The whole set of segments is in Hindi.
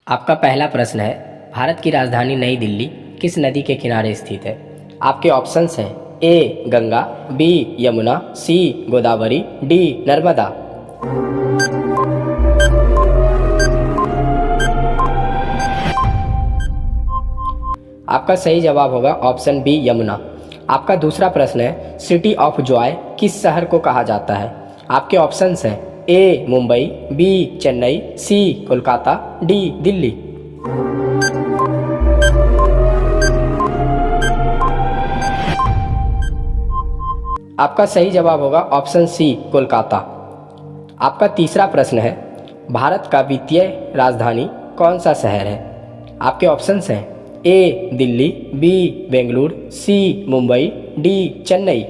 आपका पहला प्रश्न है, भारत की राजधानी नई दिल्ली किस नदी के किनारे स्थित है? आपके ऑप्शंस हैं ए गंगा, बी यमुना, सी गोदावरी, डी नर्मदा। आपका सही जवाब होगा ऑप्शन बी यमुना। आपका दूसरा प्रश्न है, सिटी ऑफ जॉय किस शहर को कहा जाता है? आपके ऑप्शंस हैं ए मुंबई, बी चेन्नई, सी कोलकाता, डी दिल्ली। आपका सही जवाब होगा ऑप्शन सी कोलकाता। आपका तीसरा प्रश्न है, भारत का वित्तीय राजधानी कौन सा शहर है? आपके ऑप्शंस हैं ए दिल्ली, बी बेंगलुरु, सी मुंबई, डी चेन्नई।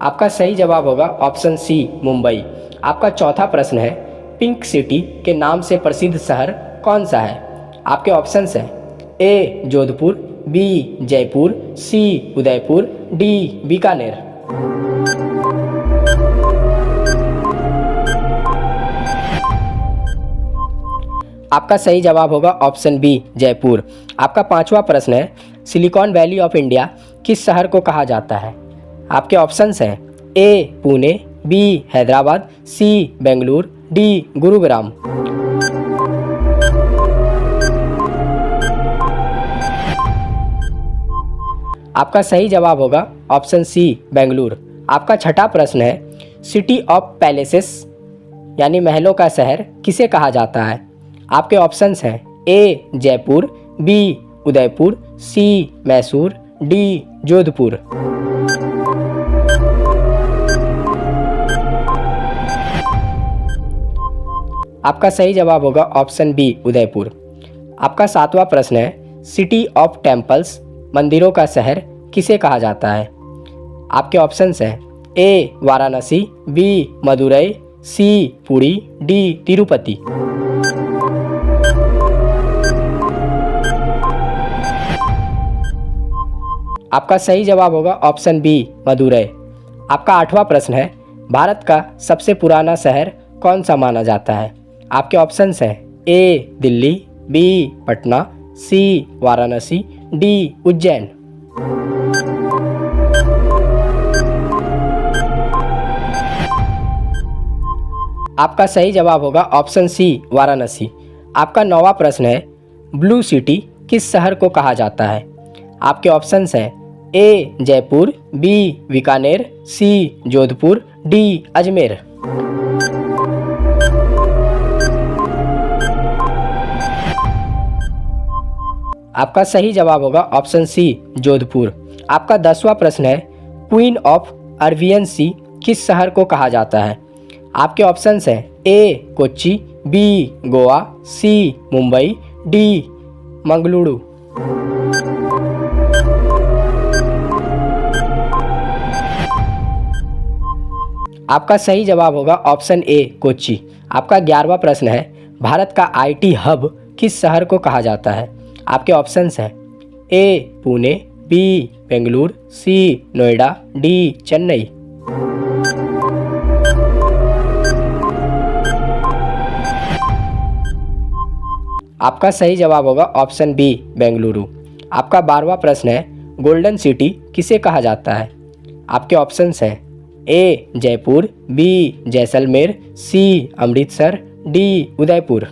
आपका सही जवाब होगा ऑप्शन सी मुंबई। आपका चौथा प्रश्न है, पिंक सिटी के नाम से प्रसिद्ध शहर कौन सा है? आपके ऑप्शंस हैं ए जोधपुर, बी जयपुर, सी उदयपुर, डी बीकानेर। आपका सही जवाब होगा ऑप्शन बी जयपुर। आपका पांचवा प्रश्न है, सिलिकॉन वैली ऑफ इंडिया किस शहर को कहा जाता है? आपके ऑप्शंस हैं ए पुणे, बी हैदराबाद, सी बेंगलुरु, डी गुरुग्राम। आपका सही जवाब होगा ऑप्शन सी बेंगलुरु। आपका छठा प्रश्न है, सिटी ऑफ पैलेसेस यानी महलों का शहर किसे कहा जाता है? आपके ऑप्शंस हैं ए जयपुर, बी उदयपुर, सी मैसूर, डी जोधपुर। आपका सही जवाब होगा ऑप्शन बी उदयपुर। आपका सातवां प्रश्न है, सिटी ऑफ टेम्पल्स मंदिरों का शहर किसे कहा जाता है? आपके ऑप्शंस हैं ए वाराणसी, बी मदुरई, सी पुरी, डी तिरुपति। आपका सही जवाब होगा ऑप्शन बी मदुरई। आपका आठवां प्रश्न है, भारत का सबसे पुराना शहर कौन सा माना जाता है? आपके ऑप्शंस हैं ए दिल्ली, बी पटना, सी वाराणसी, डी उज्जैन। आपका सही जवाब होगा ऑप्शन सी वाराणसी। आपका नौवां प्रश्न है, ब्लू सिटी किस शहर को कहा जाता है? आपके ऑप्शंस हैं ए जयपुर, बी बीकानेर, सी जोधपुर, डी अजमेर। आपका सही जवाब होगा ऑप्शन सी जोधपुर। आपका 10वां प्रश्न है, क्वीन ऑफ अरेबियन सी किस शहर को कहा जाता है? आपके ऑप्शंस हैं ए कोच्चि, बी गोवा, सी मुंबई, डी मंगलुरु। आपका सही जवाब होगा ऑप्शन ए कोच्चि। आपका 11वां प्रश्न है, भारत का आईटी हब किस शहर को कहा जाता है? आपके ऑप्शंस हैं ए पुणे, बी बेंगलुरु, सी नोएडा, डी चेन्नई। आपका सही जवाब होगा ऑप्शन बी बेंगलुरु। आपका 12वां प्रश्न है, गोल्डन सिटी किसे कहा जाता है? आपके ऑप्शंस हैं ए जयपुर, बी जैसलमेर, सी अमृतसर, डी उदयपुर।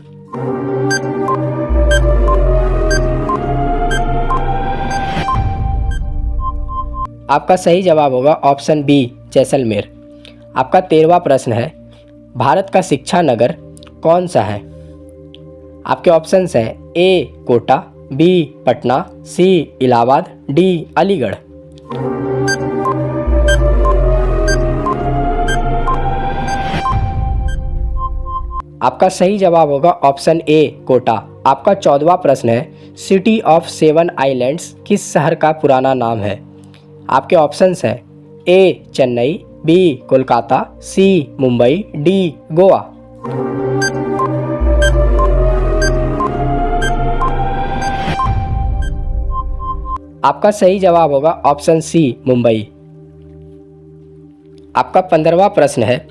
आपका सही जवाब होगा ऑप्शन बी जैसलमेर। आपका 13वां प्रश्न है, भारत का शिक्षा नगर कौन सा है? आपके ऑप्शंस हैं ए कोटा, बी पटना, सी इलाहाबाद, डी अलीगढ़। आपका सही जवाब होगा ऑप्शन ए कोटा। आपका 14वां प्रश्न है, सिटी ऑफ 7 आइलैंड्स किस शहर का पुराना नाम है? आपके ऑप्शंस हैं ए चेन्नई, बी कोलकाता, सी मुंबई, डी गोवा। आपका सही जवाब होगा ऑप्शन सी मुंबई। आपका 15वां प्रश्न है,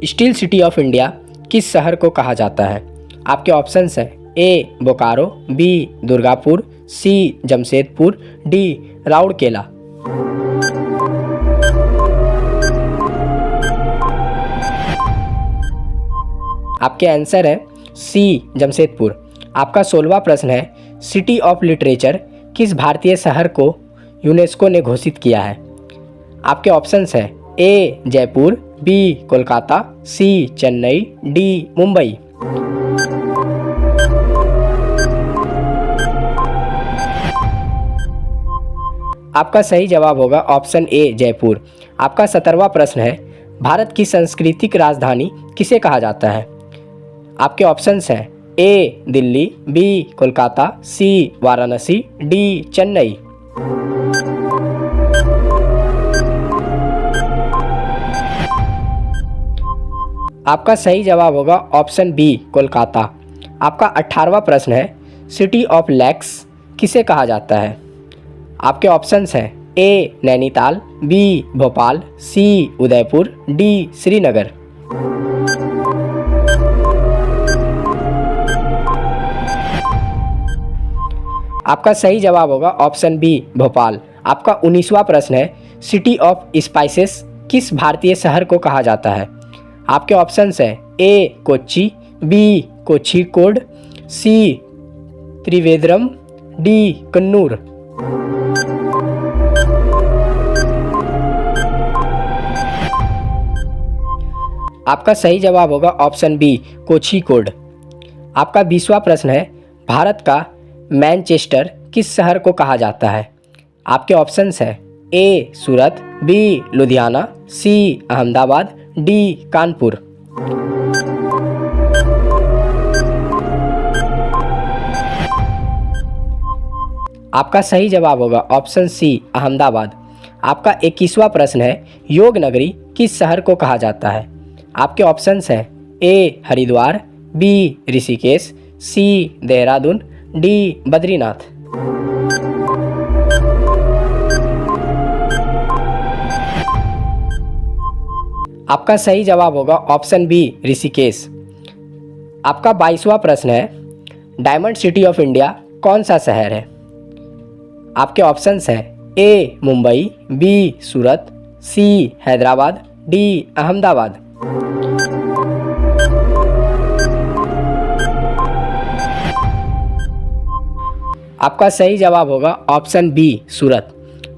स्टील सिटी ऑफ इंडिया किस शहर को कहा जाता है? आपके ऑप्शंस हैं ए बोकारो, बी दुर्गापुर, सी जमशेदपुर, डी राउरकेला। आपके आंसर है सी जमशेदपुर। आपका 16वां प्रश्न है, सिटी ऑफ लिटरेचर किस भारतीय शहर को यूनेस्को ने घोषित किया है? आपके ऑप्शंस हैं ए जयपुर, बी कोलकाता, सी चेन्नई, डी मुंबई। आपका सही जवाब होगा ऑप्शन ए जयपुर। आपका 17वां प्रश्न है, भारत की सांस्कृतिक राजधानी किसे कहा जाता है? आपके ऑप्शंस हैं ए दिल्ली, बी कोलकाता, सी वाराणसी, डी चेन्नई। आपका सही जवाब होगा ऑप्शन बी कोलकाता। आपका 18वां प्रश्न है, सिटी ऑफ लेक्स किसे कहा जाता है? आपके ऑप्शंस हैं ए नैनीताल, बी भोपाल, सी उदयपुर, डी श्रीनगर। आपका सही जवाब होगा ऑप्शन बी भोपाल। आपका 19वां प्रश्न है, सिटी ऑफ स्पाइसेस किस भारतीय शहर को कहा जाता है? आपके ऑप्शंस हैं ए कोच्चि, बी कोझिकोड, सी त्रिवेंद्रम, डी कन्नूर। आपका सही जवाब होगा ऑप्शन बी कोझिकोड। आपका 20वां प्रश्न है, भारत का मैनचेस्टर किस शहर को कहा जाता है? आपके ऑप्शंस हैं ए सूरत, बी लुधियाना, सी अहमदाबाद, डी कानपुर। आपका सही जवाब होगा ऑप्शन सी अहमदाबाद। आपका 21वां प्रश्न है, योग नगरी किस शहर को कहा जाता है? आपके ऑप्शंस हैं ए हरिद्वार, बी ऋषिकेश, सी देहरादून, डी बद्रीनाथ। आपका सही जवाब होगा ऑप्शन बी ऋषिकेश। आपका 22वां प्रश्न है, डायमंड सिटी ऑफ इंडिया कौन सा शहर है? आपके ऑप्शंस हैं ए मुंबई, बी सूरत, सी हैदराबाद, डी अहमदाबाद। आपका सही जवाब होगा ऑप्शन बी सूरत।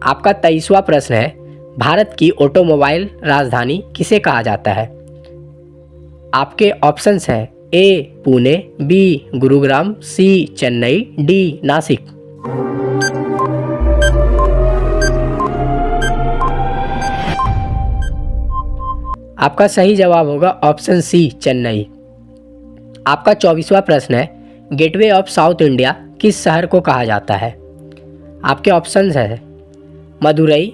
आपका 23वां प्रश्न है, भारत की ऑटोमोबाइल राजधानी किसे कहा जाता है? आपके ऑप्शंस हैं ए पुणे, बी गुरुग्राम, सी चेन्नई, डी नासिक। आपका सही जवाब होगा ऑप्शन सी चेन्नई। आपका 24वां प्रश्न है, गेटवे ऑफ साउथ इंडिया किस शहर को कहा जाता है? आपके ऑप्शंस हैं मदुरई,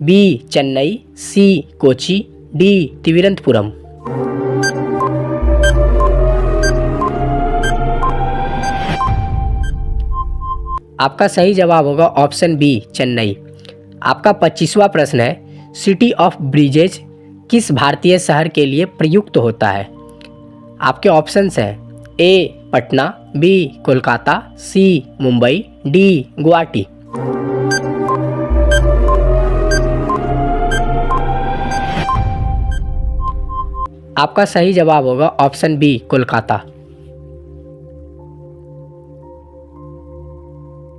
बी चेन्नई, सी कोची, डी तिरुवनंतपुरम। आपका सही जवाब होगा ऑप्शन बी चेन्नई। आपका 25वां प्रश्न है, सिटी ऑफ ब्रिजेज किस भारतीय शहर के लिए प्रयुक्त होता है? आपके ऑप्शंस हैं ए पटना, बी कोलकाता, सी मुंबई, डी गुवाहाटी। आपका सही जवाब होगा ऑप्शन बी कोलकाता।